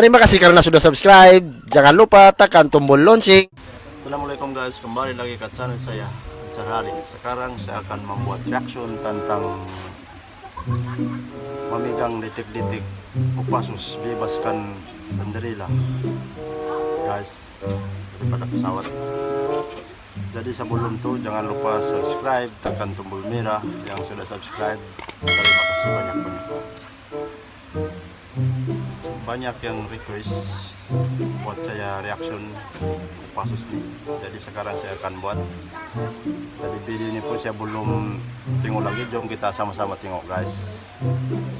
Terima kasih karena sudah subscribe. Jangan lupa tekan tombol lonceng. Assalamualaikum guys, kembali lagi ke channel saya Charali. Sekarang saya akan membuat reaction tentang memegang detik-detik Kopassus bebaskan Cinderella guys daripada pesawat. Jadi sebelum itu jangan lupa subscribe, tekan tombol merah yang sudah subscribe. Terima kasih banyak-banyak. Banyak yang request buat saya reaction Kopassus ini. Jadi sekarang saya akan buat. Jadi video ini pun saya belum tengok lagi. Jom kita sama-sama tengok guys.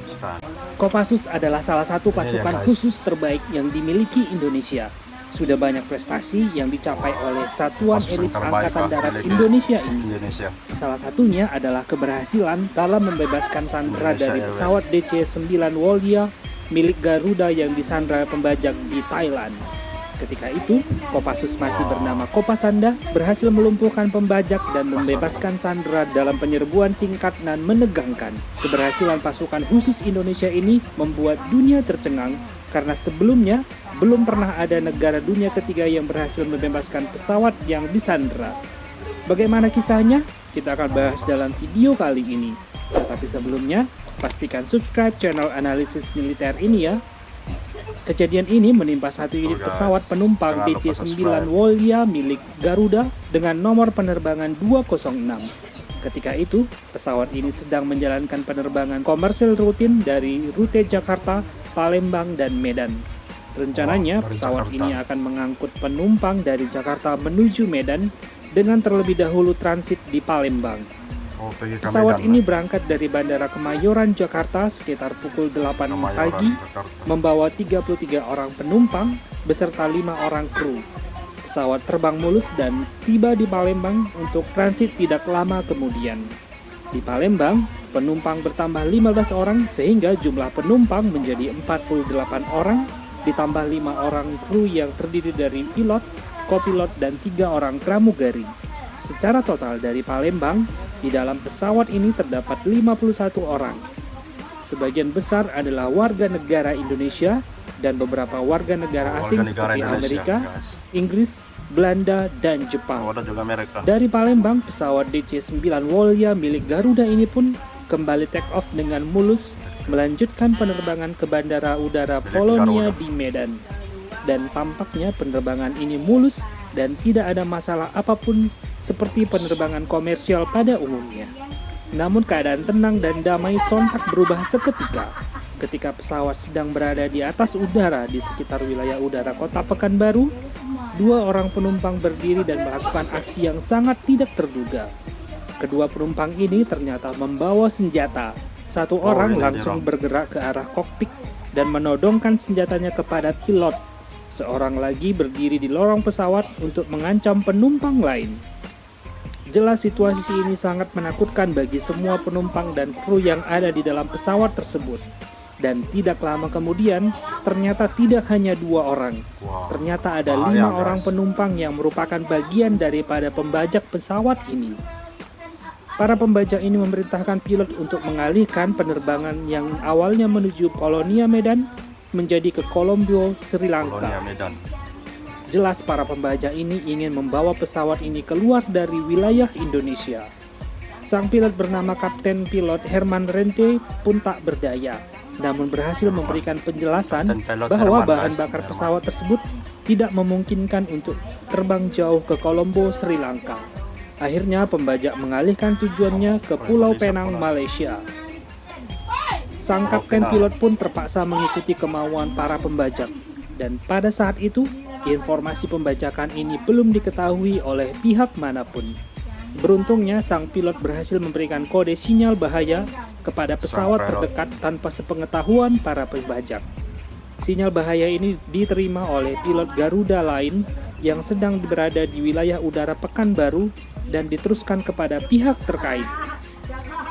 Sekarang Kopassus adalah salah satu pasukan guys, khusus terbaik yang dimiliki Indonesia. Sudah banyak prestasi yang dicapai oleh Satuan pasukan Elit terbaik Angkatan Darat milik Indonesia ini. Indonesia. Salah satunya adalah keberhasilan dalam membebaskan sandera Indonesia dari Airways. pesawat DC-9 Wolya milik Garuda yang disandra pembajak di Thailand. Ketika itu, Kopassus masih bernama Kopasanda berhasil melumpuhkan pembajak dan membebaskan sandera dalam penyerbuan singkat dan menegangkan. Keberhasilan pasukan khusus Indonesia ini membuat dunia tercengang karena sebelumnya belum pernah ada negara dunia ketiga yang berhasil membebaskan pesawat yang disandra. Bagaimana kisahnya? Kita akan bahas dalam video kali ini. Tetapi sebelumnya, pastikan subscribe channel analisis militer ini ya. Kejadian ini menimpa satu unit pesawat penumpang jangan lupa DC-9 subscribe. Wolya milik Garuda dengan nomor penerbangan 206. Ketika itu, pesawat ini sedang menjalankan penerbangan komersil rutin dari rute Jakarta, Palembang, dan Medan. Rencananya, Dari pesawat Jakarta. ini akan mengangkut penumpang dari Jakarta menuju Medan dengan terlebih dahulu transit di Palembang. Pergi ke Pesawat Medan, ini berangkat dari Bandara Kemayoran, Jakarta sekitar pukul 8 Kemayoran, pagi, Jakarta. membawa 33 orang penumpang beserta 5 orang kru. Pesawat terbang mulus dan tiba di Palembang untuk transit tidak lama kemudian. Di Palembang, penumpang bertambah 15 orang sehingga jumlah penumpang menjadi 48 orang, ditambah 5 orang kru yang terdiri dari pilot, kopilot, dan 3 orang pramugari. Secara total dari Palembang, di dalam pesawat ini terdapat 51 orang. Sebagian besar adalah warga negara Indonesia dan beberapa warga negara asing Warga negara seperti Indonesia, Amerika, guys. Inggris, Belanda, dan Jepang. Ada juga Amerika. Dari Palembang, pesawat DC-9 Wolya milik Garuda ini pun kembali take off dengan mulus, melanjutkan penerbangan ke Bandara Udara Milik Polonia Garuda. di Medan. Dan tampaknya penerbangan ini mulus dan tidak ada masalah apapun seperti penerbangan komersial pada umumnya. Namun keadaan tenang dan damai sontak berubah seketika ketika pesawat sedang berada di atas udara di sekitar wilayah udara kota Pekanbaru. 2 orang penumpang berdiri dan melakukan aksi yang sangat tidak terduga. Kedua penumpang ini ternyata membawa senjata. Satu orang ini langsung dia, bergerak ke arah kokpit dan menodongkan senjatanya kepada pilot. Seorang lagi berdiri di lorong pesawat untuk mengancam penumpang lain. Jelas situasi ini sangat menakutkan bagi semua penumpang dan kru yang ada di dalam pesawat tersebut. Dan tidak lama kemudian, ternyata tidak hanya 2 orang. Wow. Ternyata ada Bahaya, 5 orang guys. penumpang yang merupakan bagian daripada pembajak pesawat ini. Para pembajak ini memerintahkan pilot untuk mengalihkan penerbangan yang awalnya menuju Polonia Medan menjadi ke Colombo, Sri Lanka. Polonia, Medan. Jelas para pembajak ini ingin membawa pesawat ini keluar dari wilayah Indonesia. Sang pilot bernama Kapten Pilot Herman Rente pun tak berdaya, namun berhasil memberikan penjelasan Kapten Pilot bahwa Herman, bahan guys. bakar Herman. pesawat tersebut tidak memungkinkan untuk terbang jauh ke Colombo, Sri Lanka. Akhirnya pembajak mengalihkan tujuannya ke Pulau Penang, Malaysia. Sang kapten pilot pun terpaksa mengikuti kemauan para pembajak. Dan pada saat itu, informasi pembajakan ini belum diketahui oleh pihak manapun. Beruntungnya, sang pilot berhasil memberikan kode sinyal bahaya kepada pesawat pilot. terdekat tanpa sepengetahuan para pembajak. Sinyal bahaya ini diterima oleh pilot Garuda lain yang sedang berada di wilayah udara Pekanbaru dan diteruskan kepada pihak terkait.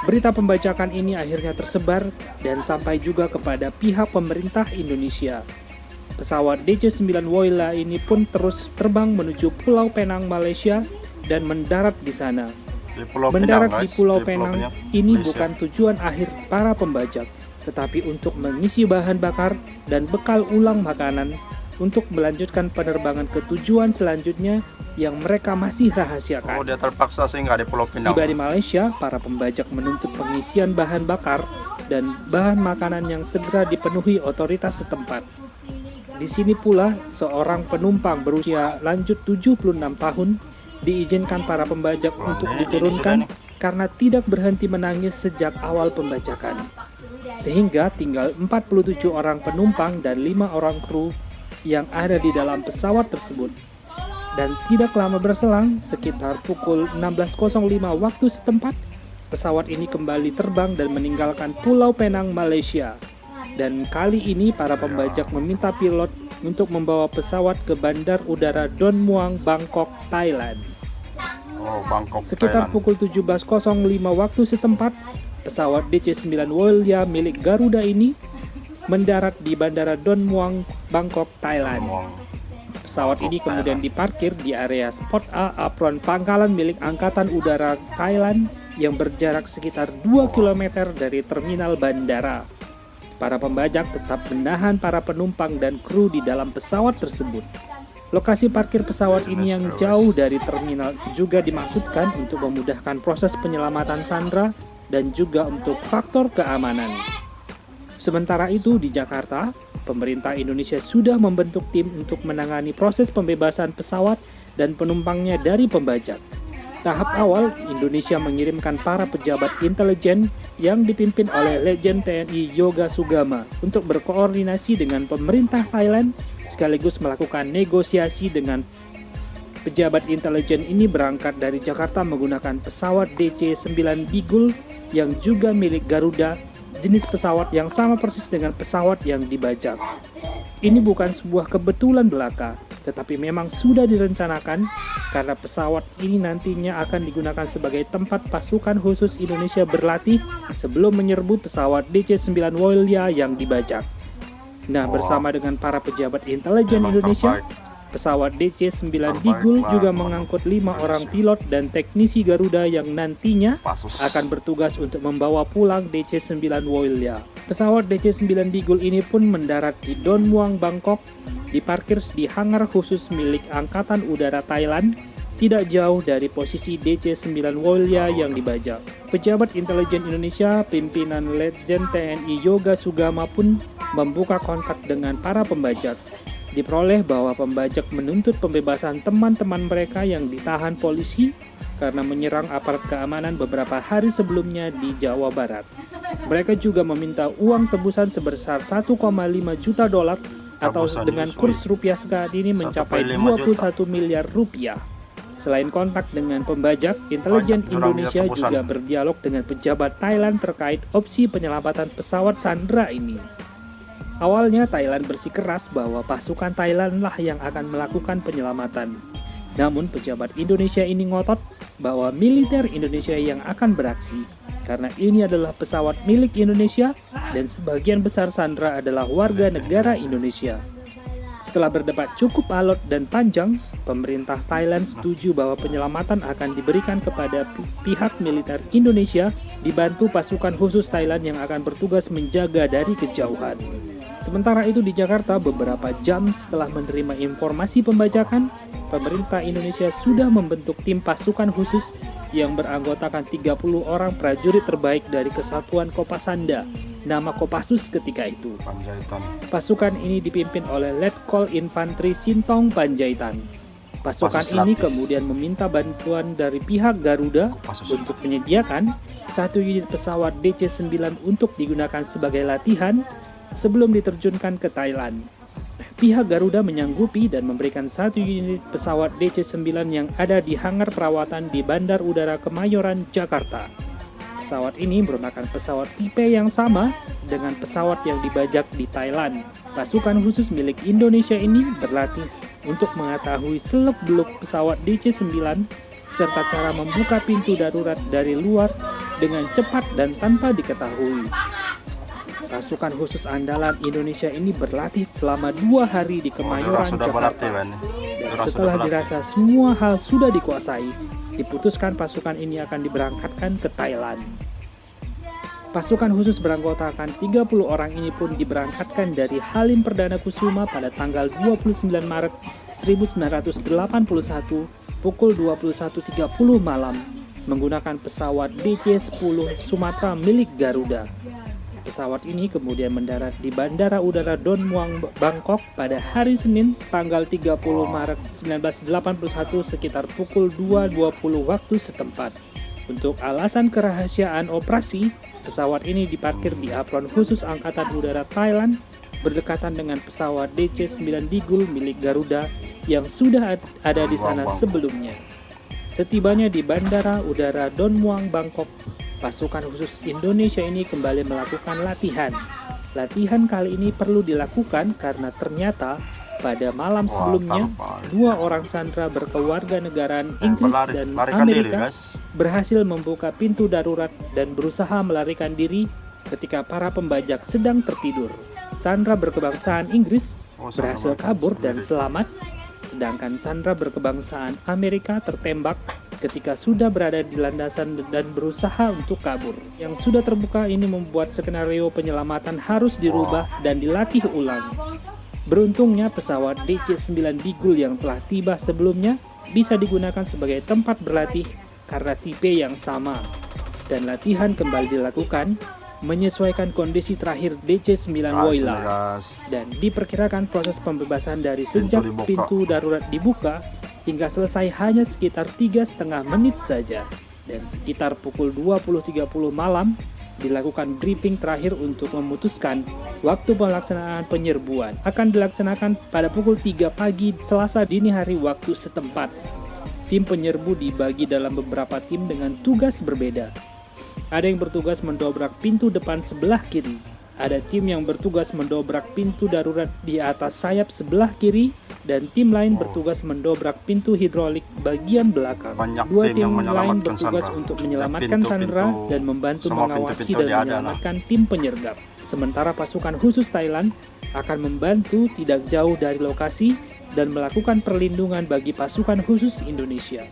Berita pembajakan ini akhirnya tersebar dan sampai juga kepada pihak pemerintah Indonesia. Pesawat DC-9 Wolya ini pun terus terbang menuju Pulau Penang, Malaysia dan mendarat di sana. Di Pulau Mendarat Pinang, di guys. Pulau Di Penang Pinang, ini Malaysia. bukan tujuan akhir para pembajak, tetapi untuk mengisi bahan bakar dan bekal ulang makanan untuk melanjutkan penerbangan ke tujuan selanjutnya yang mereka masih Oh, rahasiakan. dia terpaksa singgah di Pulau Pinang. Tiba di Malaysia, para pembajak menuntut pengisian bahan bakar dan bahan makanan yang segera dipenuhi otoritas setempat. Di sini pula, seorang penumpang berusia lanjut 76 tahun diizinkan para pembajak untuk diturunkan karena tidak berhenti menangis sejak awal pembajakan. Sehingga tinggal 47 orang penumpang dan 5 orang kru yang ada di dalam pesawat tersebut. Dan tidak lama berselang, sekitar pukul 16.05 waktu setempat, pesawat ini kembali terbang dan meninggalkan Pulau Penang, Malaysia. Dan kali ini para pembajak meminta pilot untuk membawa pesawat ke Bandar Udara Don Muang, Bangkok, Thailand. Oh, Bangkok, Sekitar Thailand. pukul 17.05 waktu setempat, pesawat DC-9 Wolya milik Garuda ini mendarat di Bandara Don Muang, Bangkok, Thailand. Pesawat ini kemudian diparkir di area Spot A apron pangkalan milik Angkatan Udara Thailand yang berjarak sekitar 2 km dari terminal bandara. Para pembajak tetap menahan para penumpang dan kru di dalam pesawat tersebut. Lokasi parkir pesawat ini yang jauh dari terminal juga dimaksudkan untuk memudahkan proses penyelamatan sandera dan juga untuk faktor keamanan. Sementara itu di Jakarta, pemerintah Indonesia sudah membentuk tim untuk menangani proses pembebasan pesawat dan penumpangnya dari pembajak. Tahap awal, Indonesia mengirimkan para pejabat intelijen yang dipimpin oleh Legend TNI Yoga Sugama untuk berkoordinasi dengan pemerintah Thailand sekaligus melakukan negosiasi dengan pejabat intelijen ini berangkat dari Jakarta menggunakan pesawat DC-9 Digul yang juga milik Garuda, jenis pesawat yang sama persis dengan pesawat yang dibajak. Ini bukan sebuah kebetulan belaka, tetapi memang sudah direncanakan karena pesawat ini nantinya akan digunakan sebagai tempat pasukan khusus Indonesia berlatih sebelum menyerbu pesawat DC-9 Wolya yang dibajak. Nah, bersama dengan para pejabat intelijen Indonesia, pesawat DC-9 Digul juga mengangkut 5 orang pilot dan teknisi Garuda yang nantinya akan bertugas untuk membawa pulang DC-9 Wolya. Pesawat DC-9 Digul ini pun mendarat di Don Muang, Bangkok, diparkir di hangar khusus milik Angkatan Udara Thailand, tidak jauh dari posisi DC-9 Wolya yang dibajak. Pejabat intelijen Indonesia, pimpinan Legend TNI Yoga Sugama pun membuka kontak dengan para pembajak. Diperoleh bahwa pembajak menuntut pembebasan teman-teman mereka yang ditahan polisi karena menyerang aparat keamanan beberapa hari sebelumnya di Jawa Barat. Mereka juga meminta uang tebusan sebesar 1,5 juta dolar atau dengan kurs rupiah saat ini mencapai 21 miliar rupiah. Selain kontak dengan pembajak, intelijen Indonesia juga berdialog dengan pejabat Thailand terkait opsi penyelamatan pesawat sandera ini. Awalnya Thailand bersikeras bahwa pasukan Thailand lah yang akan melakukan penyelamatan. Namun pejabat Indonesia ini ngotot bahwa militer Indonesia yang akan beraksi karena ini adalah pesawat milik Indonesia dan sebagian besar sandera adalah warga negara Indonesia. Setelah berdebat cukup alot dan panjang, pemerintah Thailand setuju bahwa penyelamatan akan diberikan kepada pihak militer Indonesia dibantu pasukan khusus Thailand yang akan bertugas menjaga dari kejauhan. Sementara itu di Jakarta, beberapa jam setelah menerima informasi pembajakan, pemerintah Indonesia sudah membentuk tim pasukan khusus yang beranggotakan 30 orang prajurit terbaik dari Kesatuan Kopasanda, nama Kopassus ketika itu. Panjaitan. Pasukan ini dipimpin oleh Letkol Infantri Sintong Panjaitan. Pasukan ini kemudian meminta bantuan dari pihak Garuda untuk menyediakan satu unit pesawat DC-9 untuk digunakan sebagai latihan sebelum diterjunkan ke Thailand. Pihak Garuda menyanggupi dan memberikan satu unit pesawat DC-9 yang ada di hangar perawatan di Bandar Udara Kemayoran, Jakarta. Pesawat ini merupakan pesawat tipe yang sama dengan pesawat yang dibajak di Thailand. Pasukan khusus milik Indonesia ini berlatih untuk mengetahui seluk-beluk pesawat DC-9 serta cara membuka pintu darurat dari luar dengan cepat dan tanpa diketahui. Pasukan khusus andalan Indonesia ini berlatih selama 2 hari di Kemayoran, Jakarta. Dan setelah dirasa semua hal sudah dikuasai, diputuskan pasukan ini akan diberangkatkan ke Thailand. Pasukan khusus beranggotakan 30 orang ini pun diberangkatkan dari Halim Perdana Kusuma pada tanggal 29 Maret 1981 pukul 21.30 malam menggunakan pesawat DC-10 Sumatera milik Garuda. Pesawat ini kemudian mendarat di Bandara Udara Don Muang, Bangkok pada hari Senin tanggal 30 Maret 1981 sekitar pukul 2.20 waktu setempat. Untuk alasan kerahasiaan operasi, pesawat ini diparkir di apron khusus Angkatan Udara Thailand berdekatan dengan pesawat DC-9 Digul milik Garuda yang sudah ada di sana sebelumnya. Setibanya di Bandara Udara Don Muang, Bangkok, pasukan khusus Indonesia ini kembali melakukan latihan. Latihan kali ini perlu dilakukan karena ternyata pada malam sebelumnya, 2 orang sandera berkewarganegaraan Inggris dan Amerika berhasil membuka pintu darurat dan berusaha melarikan diri ketika para pembajak sedang tertidur. Sandera berkebangsaan Inggris berhasil kabur dan selamat, sedangkan sandera berkebangsaan Amerika tertembak ketika sudah berada di landasan dan berusaha untuk kabur. Yang sudah terbuka ini membuat skenario penyelamatan harus dirubah dan dilatih ulang. Beruntungnya pesawat DC-9 Digul yang telah tiba sebelumnya bisa digunakan sebagai tempat berlatih karena tipe yang sama, dan latihan kembali dilakukan menyesuaikan kondisi terakhir DC-9 Woyla, dan diperkirakan proses pembebasan dari sejak pintu darurat dibuka hingga selesai hanya sekitar 3,5 menit saja, dan sekitar pukul 20.30 malam dilakukan briefing terakhir untuk memutuskan waktu pelaksanaan penyerbuan akan dilaksanakan pada pukul 3 pagi Selasa dini hari waktu setempat. Tim penyerbu dibagi dalam beberapa tim dengan tugas berbeda. Ada yang bertugas mendobrak pintu depan sebelah kiri. Ada tim yang bertugas mendobrak pintu darurat di atas sayap sebelah kiri, dan tim lain bertugas mendobrak pintu hidrolik bagian belakang. Dua tim lain bertugas untuk menyelamatkan sandera dan membantu mengawasi dan menyelamatkan tim penyergap. Sementara pasukan khusus Thailand akan membantu tidak jauh dari lokasi dan melakukan perlindungan bagi pasukan khusus Indonesia.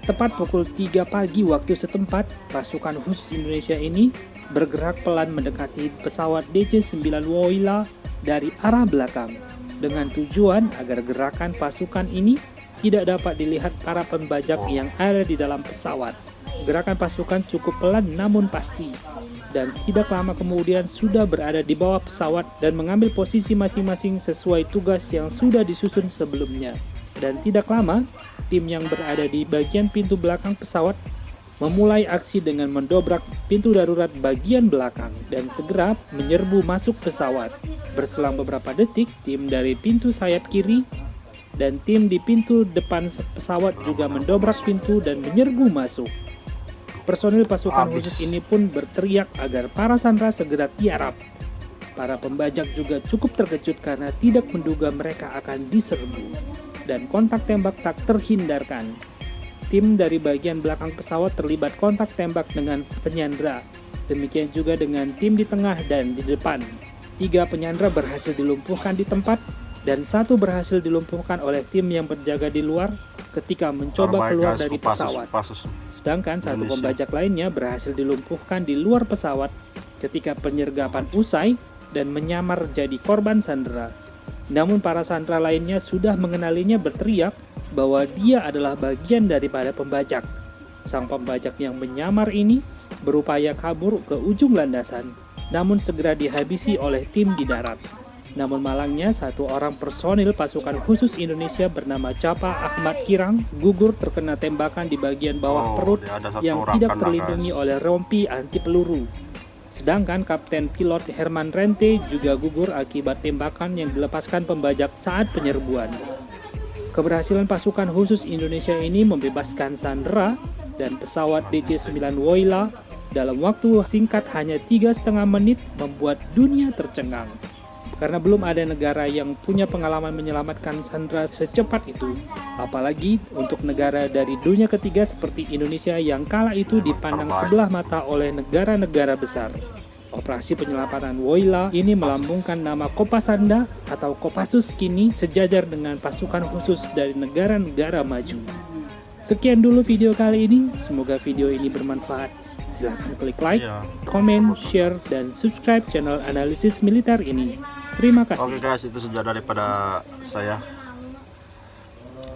Tepat pukul 3 pagi waktu setempat, pasukan khusus Indonesia ini bergerak pelan mendekati pesawat DC-9 Woyla dari arah belakang, dengan tujuan agar gerakan pasukan ini tidak dapat dilihat para pembajak yang ada di dalam pesawat. Gerakan pasukan cukup pelan namun pasti, dan tidak lama kemudian sudah berada di bawah pesawat dan mengambil posisi masing-masing sesuai tugas yang sudah disusun sebelumnya. Dan tidak lama, tim yang berada di bagian pintu belakang pesawat memulai aksi dengan mendobrak pintu darurat bagian belakang dan segera menyerbu masuk pesawat. Berselang beberapa detik, tim dari pintu sayap kiri dan tim di pintu depan pesawat juga mendobrak pintu dan menyerbu masuk. Personil pasukan khusus ini pun berteriak agar para sandera segera tiarap. Para pembajak juga cukup terkejut karena tidak menduga mereka akan diserbu, dan kontak tembak tak terhindarkan. Tim dari bagian belakang pesawat terlibat kontak tembak dengan penyandera. Demikian juga dengan tim di tengah dan di depan. 3 penyandera berhasil dilumpuhkan di tempat, dan 1 berhasil dilumpuhkan oleh tim yang berjaga di luar ketika mencoba keluar dari pesawat. Sedangkan 1 pembajak lainnya berhasil dilumpuhkan di luar pesawat ketika penyergapan usai dan menyamar jadi korban sandera. Namun para sandera lainnya sudah mengenalinya berteriak bahwa dia adalah bagian daripada pembajak. Sang pembajak yang menyamar ini berupaya kabur ke ujung landasan, namun segera dihabisi oleh tim di darat. Namun malangnya 1 orang personil pasukan khusus Indonesia bernama Capa Ahmad Kirang gugur terkena tembakan di bagian bawah perut yang tidak terlindungi oleh rompi anti peluru. Sedangkan Kapten Pilot Herman Rente juga gugur akibat tembakan yang dilepaskan pembajak saat penyerbuan. Keberhasilan pasukan khusus Indonesia ini membebaskan sandera dan pesawat DC-9 Woyla dalam waktu singkat hanya 3,5 menit membuat dunia tercengang. Karena belum ada negara yang punya pengalaman menyelamatkan sandera secepat itu, apalagi untuk negara dari dunia ketiga seperti Indonesia yang kala itu dipandang sebelah mata oleh negara-negara besar. Operasi penyelamatan Woyla ini melambungkan nama Kopasanda atau Kopassus kini sejajar dengan pasukan khusus dari negara-negara maju. Sekian dulu video kali ini, semoga video ini bermanfaat. Silahkan klik like, Iya. komen, share, dan subscribe channel analisis militer ini. Terima Oke kasih. guys, itu saja daripada saya.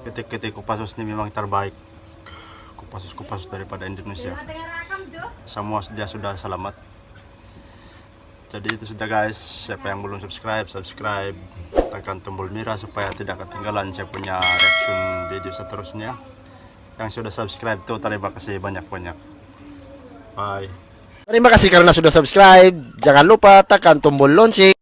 Ketik-ketik Kopassus ini memang terbaik. Kopassus daripada Indonesia. Semua dia sudah selamat. Jadi itu sudah guys. Siapa yang belum subscribe, tekan tombol merah supaya tidak ketinggalan saya punya reaction video seterusnya. Yang sudah subscribe tuh terima kasih banyak-banyak. Bye. Terima kasih karena sudah subscribe. Jangan lupa tekan tombol lonceng.